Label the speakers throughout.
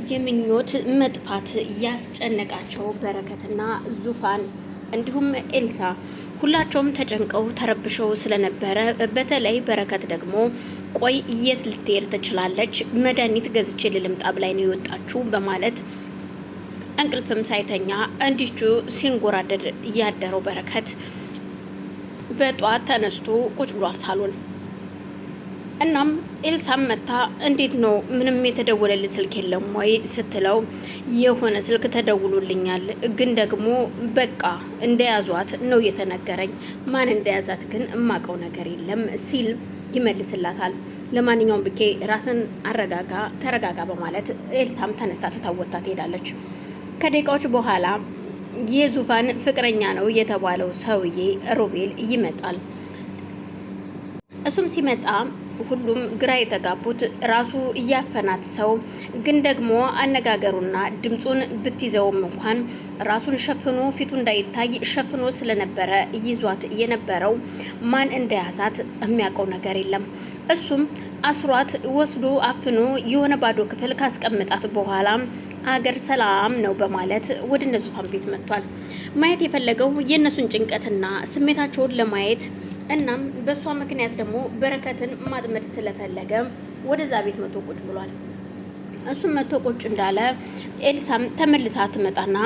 Speaker 1: የምኞት መጥፋት ያስጨነቃቸው በረከትና ዙፋን እንዲሁም ኤልሳ ሁላቸውም ተጨንቀው ተረብሸው ስለነበረ በተለይ በረከት ደግሞ ቆይ የት ልትሄድ ትችላለች? መድኃኒት ገዝቼ ልልምጣ ብላኝ ነው የወጣችው በማለት እንቅልፍም ሳይተኛ እንዲቹ ሲንጎራደድ ያደረው በረከት በጧት ተነስቶ ቁጭ ብሏል ሳሎን። እናም ኤልሳም መታ እንዴት ነው ምንም የተደወለልኝ ስልክ የለም ወይ ስትለው የሆነ ስልክ ተደውሎልኛል፣ ግን ደግሞ በቃ እንደያዟት ነው የተነገረኝ፣ ማን እንደያዛት ግን እማቀው ነገር የለም ሲል ይመልስላታል። ለማንኛውም ብኬ ራስን አረጋጋ ተረጋጋ በማለት ኤልሳም ተነስታ ተታወታ ትሄዳለች። ከደቂቃዎች በኋላ የዙፋን ፍቅረኛ ነው የተባለው ሰውዬ ሮቤል ይመጣል። እሱም ሲመጣ ሁሉም ግራ የተጋቡት ራሱ እያፈናት ሰው ግን ደግሞ አነጋገሩና ድምፁን ብትይዘውም እንኳን ራሱን ሸፍኖ ፊቱ እንዳይታይ ሸፍኖ ስለነበረ ይዟት የነበረው ማን እንደያዛት የሚያውቀው ነገር የለም። እሱም አስሯት ወስዶ አፍኖ የሆነ ባዶ ክፍል ካስቀምጣት በኋላ አገር ሰላም ነው በማለት ወደ እነ ዙፋን ቤት መጥቷል። ማየት የፈለገው የእነሱን ጭንቀትና ስሜታቸውን ለማየት እናም በሷ ምክንያት ደግሞ በረከትን ማጥመድ ስለፈለገ ወደዛ ቤት መቶ ቁጭ ብሏል። እሱም መቶ ቁጭ እንዳለ ኤልሳም ተመልሳ ትመጣና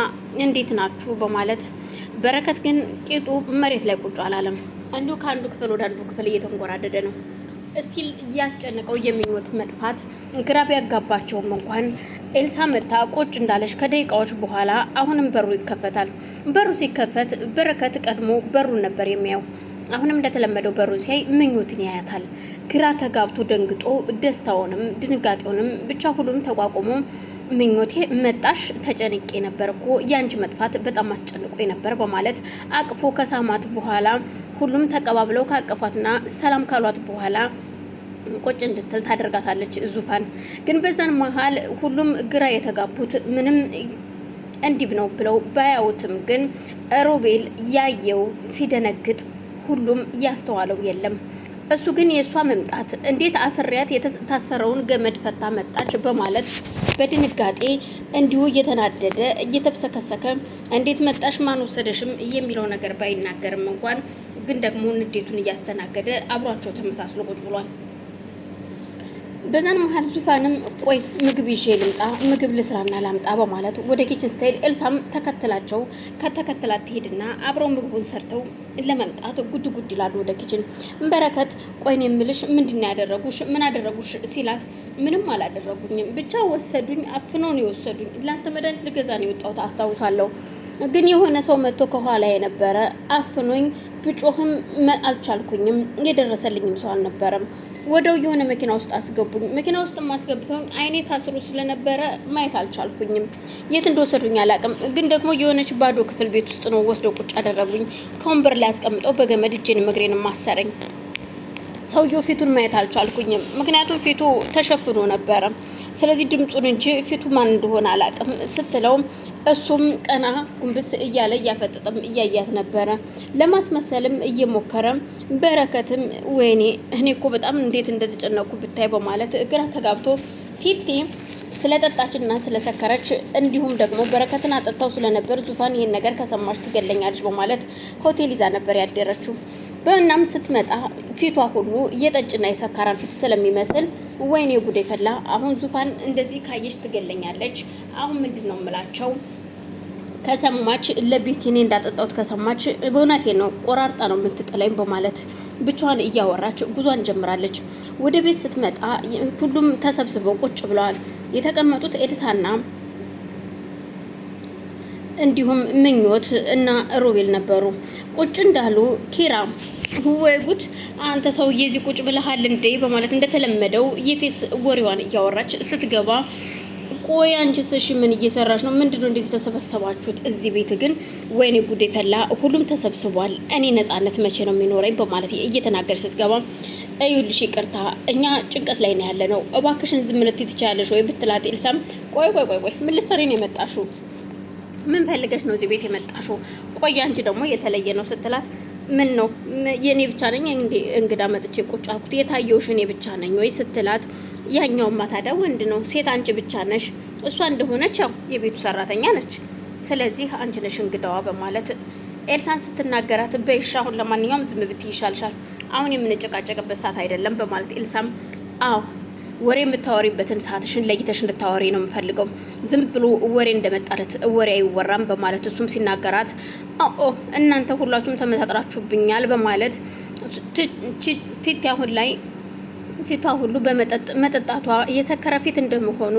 Speaker 1: እንዴት ናችሁ በማለት በረከት ግን ቂጡ መሬት ላይ ቁጭ አላለም። እንዲሁ ከአንዱ ክፍል ወደ አንዱ ክፍል እየተንጎራደደ ነው። እስቲል ያስጨነቀው የሚሞት መጥፋት ግራ ቢያጋባቸውም እንኳን ኤልሳ መታ ቁጭ እንዳለች ከደቂቃዎች በኋላ አሁንም በሩ ይከፈታል። በሩ ሲከፈት በረከት ቀድሞ በሩን ነበር የሚያየው። አሁንም እንደተለመደው በሩን ሲያይ ምኞትን ያያታል። ግራ ተጋብቶ ደንግጦ ደስታውንም ድንጋጤውንም ብቻ ሁሉም ተቋቁሞ ምኞቴ መጣሽ፣ ተጨንቄ ነበር እኮ ያንቺ መጥፋት በጣም አስጨንቆ ነበር በማለት አቅፎ ከሳማት በኋላ ሁሉም ተቀባብለው ካቀፏትና ሰላም ካሏት በኋላ ቁጭ እንድትል ታደርጋታለች። ዙፋን ግን በዛን መሀል ሁሉም ግራ የተጋቡት ምንም እንዲህ ነው ብለው ባያዩትም ግን ሮቤል ያየው ሲደነግጥ ሁሉም ያስተዋለው የለም። እሱ ግን የእሷ መምጣት እንዴት አስሪያት የታሰረውን ገመድ ፈታ መጣች በማለት በድንጋጤ እንዲሁ እየተናደደ እየተብሰከሰከ እንዴት መጣሽ ማን ወሰደሽም የሚለው ነገር ባይናገርም እንኳን ግን ደግሞ ንዴቱን እያስተናገደ አብሯቸው ተመሳስሎ ቁጭ ብሏል። በዛን መሀል ዙፋንም ቆይ ምግብ ይዤ ልምጣ ምግብ ልስራና ላምጣ በማለት ወደ ኪችን ስትሄድ ኤልሳም ተከትላቸው ከተከተላት ትሄድና አብረው ምግቡን ሰርተው ለመምጣት ጉድ ጉድ ይላሉ ወደ ኪችን። በረከት ቆይን የምልሽ ምንድነው ያደረጉሽ ምን አደረጉሽ ሲላት ምንም አላደረጉኝም ብቻ ወሰዱኝ አፍኖን የወሰዱኝ ላንተ መድኃኒት ልገዛ ነው የወጣሁት አስታውሳለሁ ግን የሆነ ሰው መጥቶ ከኋላ የነበረ አፍኖኝ ብጮህም አልቻልኩኝም የደረሰልኝም ሰው አልነበረም። ወደው የሆነ መኪና ውስጥ አስገቡኝ። መኪና ውስጥ ማስገብተው አይኔ ታስሮ ስለነበረ ማየት አልቻልኩኝም። የት እንደወሰዱኝ አላውቅም። ግን ደግሞ የሆነች ባዶ ክፍል ቤት ውስጥ ነው ወስደው ቁጭ አደረጉኝ። ከወንበር ላይ አስቀምጠው በገመድ እጄን እግሬን ማሰረኝ። ሰውየው ፊቱን ማየት አልቻልኩኝም፣ ምክንያቱም ፊቱ ተሸፍኖ ነበረ። ስለዚህ ድምጹን እንጂ ፊቱ ማን እንደሆነ አላውቅም ስትለው እሱም ቀና ጉንብስ እያለ እያፈጠጠም እያያት ነበረ። ለማስመሰልም እየሞከረ በረከትም ወይኔ እኔ እኮ በጣም እንዴት እንደተጨነቁ ብታይ በማለት ግራ ተጋብቶ ቲቲ ስለጠጣችና ስለሰከረች እንዲሁም ደግሞ በረከትን አጠጣው ስለነበር ዙፋን ይሄን ነገር ከሰማች ትገለኛለች በማለት ሆቴል ይዛ ነበር ያደረችው። በእናም ስትመጣ ፊቷ ሁሉ የጠጭና የሰካራን ፊት ስለሚመስል ወይኔ ጉዴ ፈላ፣ አሁን ዙፋን እንደዚህ ካየች ትገለኛለች። አሁን ምንድነው ምላቸው ከሰማች ለቢኪኒ እንዳጠጣውት ከሰማች በእውነቴ ነው ቆራርጣ ነው የምትጥለኝ በማለት ብቻዋን እያወራች ጉዟን ጀምራለች። ወደ ቤት ስትመጣ ሁሉም ተሰብስበው ቁጭ ብለዋል። የተቀመጡት ኤልሳና እንዲሁም ምኞት እና ሮቤል ነበሩ። ቁጭ እንዳሉ ኪራ ወይ ጉድ አንተ ሰውዬ እዚህ ቁጭ ብለሃል እንዴ በማለት እንደተለመደው የፌስ ወሬዋን እያወራች ስትገባ ቆይ አንቺስ እሺ ምን እየሰራሽ ነው? ምንድነው እንደዚህ ተሰበሰባችሁት እዚህ ቤት? ግን ወይኔ ጉዴ ፈላ፣ ሁሉም ተሰብስቧል። እኔ ነፃነት መቼ ነው የሚኖረኝ በማለት እየተናገረች ስትገባ እዩልሽ ይቅርታ እኛ ጭንቀት ላይ ነው ያለነው፣ እባክሽን ዝም ልትይ ትችያለሽ ወይ ብትላት ኤልሳም ቆይ ምን ልትሰሪ ነው የመጣሽው? ምን ፈልገሽ ነው እዚህ ቤት የመጣሽው? ቆይ አንቺ ደግሞ የተለየ ነው ስትላት ምን ነው የኔ ብቻ ነኝ እንዴ እንግዳ መጥቼ ቁጭ አልኩት? የታየውሽ እኔ ብቻ ነኝ ወይ ስትላት፣ ያኛውማ ታዲያ ወንድ ነው፣ ሴት አንቺ ብቻ ነሽ። እሷ እንደሆነች ያው የቤቱ ሰራተኛ ነች፣ ስለዚህ አንቺ ነሽ እንግዳዋ በማለት ኤልሳን ስትናገራት፣ በይሻ አሁን ለማንኛውም ዝም ብትይ ይሻልሻል፣ አሁን የምንጨቃጨቅበት ሰዓት አይደለም በማለት ኤልሳም አዎ ወሬ የምታወሪበትን ሰዓትሽን ለይተሽ እንድታወሪ ነው የምፈልገው፣ ዝም ብሎ ወሬ እንደመጣለት ወሬ አይወራም በማለት እሱም ሲናገራት፣ እናንተ ሁላችሁም ተመሳጥራችሁብኛል በማለት ቲቲ አሁን ላይ ፊቷ ሁሉ በመጠጣቷ የሰከረ ፊት እንደመሆኑ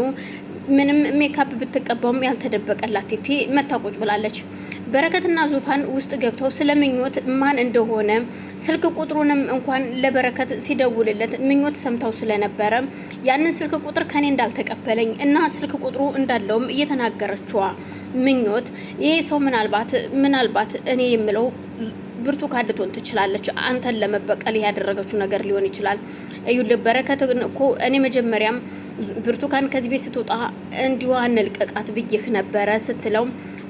Speaker 1: ምንም ሜካፕ ብትቀባውም ያልተደበቀላት ቲቲ መታቆጭ ብላለች። በረከትና ዙፋን ውስጥ ገብተው ስለ ምኞት ማን እንደሆነ ስልክ ቁጥሩንም እንኳን ለበረከት ሲደውልለት ምኞት ሰምተው ስለነበረ ያንን ስልክ ቁጥር ከኔ እንዳልተቀበለኝ እና ስልክ ቁጥሩ እንዳለውም እየተናገረችዋ ምኞት ይሄ ሰው ምናልባት እኔ የምለው ብርቱካን ልትሆን ትችላለች፣ አንተን ለመበቀል ያደረገችው ነገር ሊሆን ይችላል። እዩልህ በረከት እኮ እኔ መጀመሪያም ብርቱካን ከዚህ ቤት ስትወጣ እንዲሁ አንልቀቃት ብዬህ ነበረ ስትለው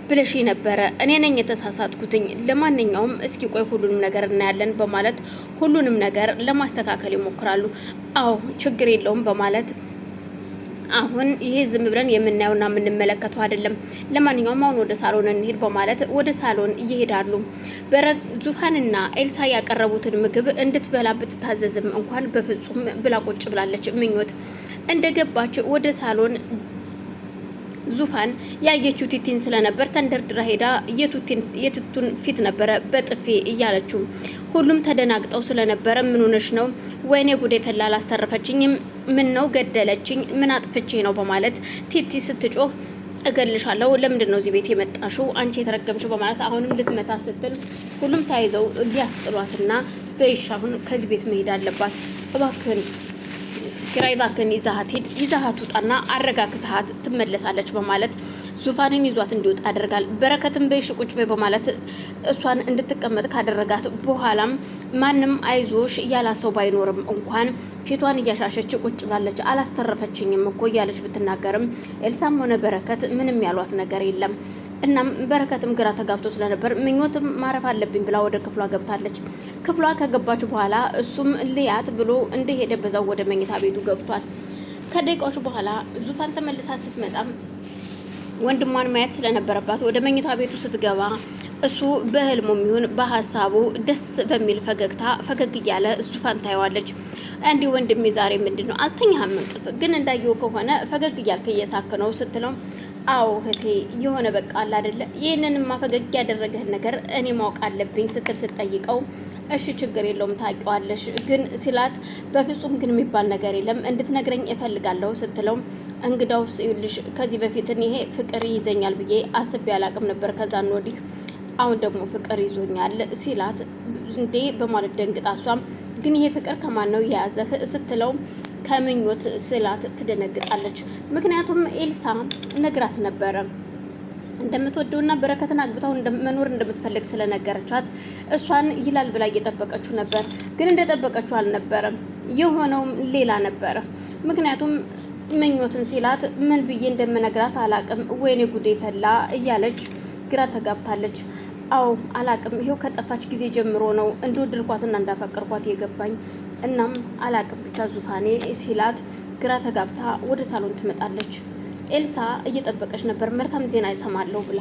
Speaker 1: ብለሽ ነበረ፣ እኔ ነኝ የተሳሳትኩትኝ። ለማንኛውም እስኪ ቆይ ሁሉንም ነገር እናያለን በማለት ሁሉንም ነገር ለማስተካከል ይሞክራሉ። አዎ ችግር የለውም በማለት አሁን ይሄ ዝም ብለን የምናየውና የምንመለከተው አይደለም። ለማንኛውም አሁን ወደ ሳሎን እንሄድ በማለት ወደ ሳሎን ይሄዳሉ። ዙፋንና ኤልሳ ያቀረቡትን ምግብ እንድትበላ ብትታዘዝም እንኳን በፍጹም ብላ ቁጭ ብላለች። ምኞት እንደገባች ወደ ሳሎን ዙፋን ያየችው ቲቲን ስለነበር ተንደርድራ ሄዳ የቱቱን ፊት ነበረ በጥፊ እያለችው። ሁሉም ተደናግጠው ስለነበረ ምን ሆነሽ ነው? ወይኔ ጉዴ ፈላ፣ አላስተረፈችኝም። ምን ነው ገደለችኝ? ምን አጥፍቼ ነው? በማለት ቲቲ ስትጮህ እገልሻለሁ፣ ለምንድን ነው እዚህ ቤት የመጣሽው? አንቺ የተረገምሽው በማለት አሁንም ልትመታ ስትል ሁሉም ተያይዘው ሊያስጥሏትና በይሻሁን ከዚህ ቤት መሄድ አለባት፣ እባክህን ኪራይ እባክህን ይዛሃት ሂድ፣ ይዛሃት ውጣና አረጋግተሃት ትመለሳለች በማለት ዙፋንን ይዟት እንዲወጣ ያደርጋል። በረከትን በይሽ ቁጭ በይ በማለት እሷን እንድትቀመጥ ካደረጋት በኋላም ማንም አይዞሽ ያላሰው ባይኖርም እንኳን ፊቷን እያሻሸች ቁጭ ብላለች። አላስተረፈችኝም እኮ እያለች ብትናገርም ኤልሳም ሆነ በረከት ምንም ያሏት ነገር የለም። እናም በረከትም ግራ ተጋብቶ ስለነበር ምኞትም ማረፍ አለብኝ ብላ ወደ ክፍሏ ገብታለች። ክፍሏ ከገባች በኋላ እሱም ልያት ብሎ እንደሄደ በዛው ወደ መኝታ ቤቱ ገብቷል። ከደቂቃዎች በኋላ ዙፋን ተመልሳ ስትመጣም ወንድሟን ማየት ስለነበረባት ወደ መኝታ ቤቱ ስትገባ እሱ በህልሙም ይሁን በሀሳቡ ደስ በሚል ፈገግታ ፈገግ እያለ ዙፋን ታየዋለች። እንዲህ ወንድሜ ዛሬ ምንድነው አልተኛህም? እንቅልፍ ግን እንዳየው ከሆነ ፈገግ እያልክ እየሳክ ነው ስትለው፣ አዎ እህቴ የሆነ በቃ አለ አይደለ ይህንንማ ፈገግ ያደረገህን ነገር እኔ ማወቅ አለብኝ ስትል ስትጠይቀው፣ እሺ ችግር የለውም ታውቂዋለሽ ግን ሲላት፣ በፍጹም ግን የሚባል ነገር የለም እንድትነግረኝ እፈልጋለሁ ስትለው፣ እንግዳውስ ይኸውልሽ ከዚህ በፊት ይሄ ፍቅር ይዘኛል ብዬ አስቤ አላቅም ነበር ከዛን ወዲህ አሁን ደግሞ ፍቅር ይዞኛል ሲላት፣ እንዴ በማለት ደንግጣ እሷም ግን ይሄ ፍቅር ከማን ነው የያዘህ ስትለው፣ ከምኞት ስላት ትደነግጣለች። ምክንያቱም ኤልሳ ነግራት ነበረ እንደምትወደውና በረከትን አግብታው መኖር እንደምትፈልግ ስለነገረቻት እሷን ይላል ብላ እየጠበቀችው ነበር። ግን እንደጠበቀችው አልነበረም፣ የሆነውም ሌላ ነበረ። ምክንያቱም ምኞትን ሲላት ምን ብዬ እንደምነግራት አላቅም፣ ወይኔ ጉዴ ፈላ እያለች ግራ ተጋብታለች። አዎ አላቅም፣ ይሄው ከጠፋች ጊዜ ጀምሮ ነው እንደወደድኳትና እንዳፈቀርኳት የገባኝ። እናም አላቅም ብቻ ዙፋኔ ሲላት ግራ ተጋብታ ወደ ሳሎን ትመጣለች። ኤልሳ እየጠበቀች ነበር መልካም ዜና ይሰማለሁ ብላ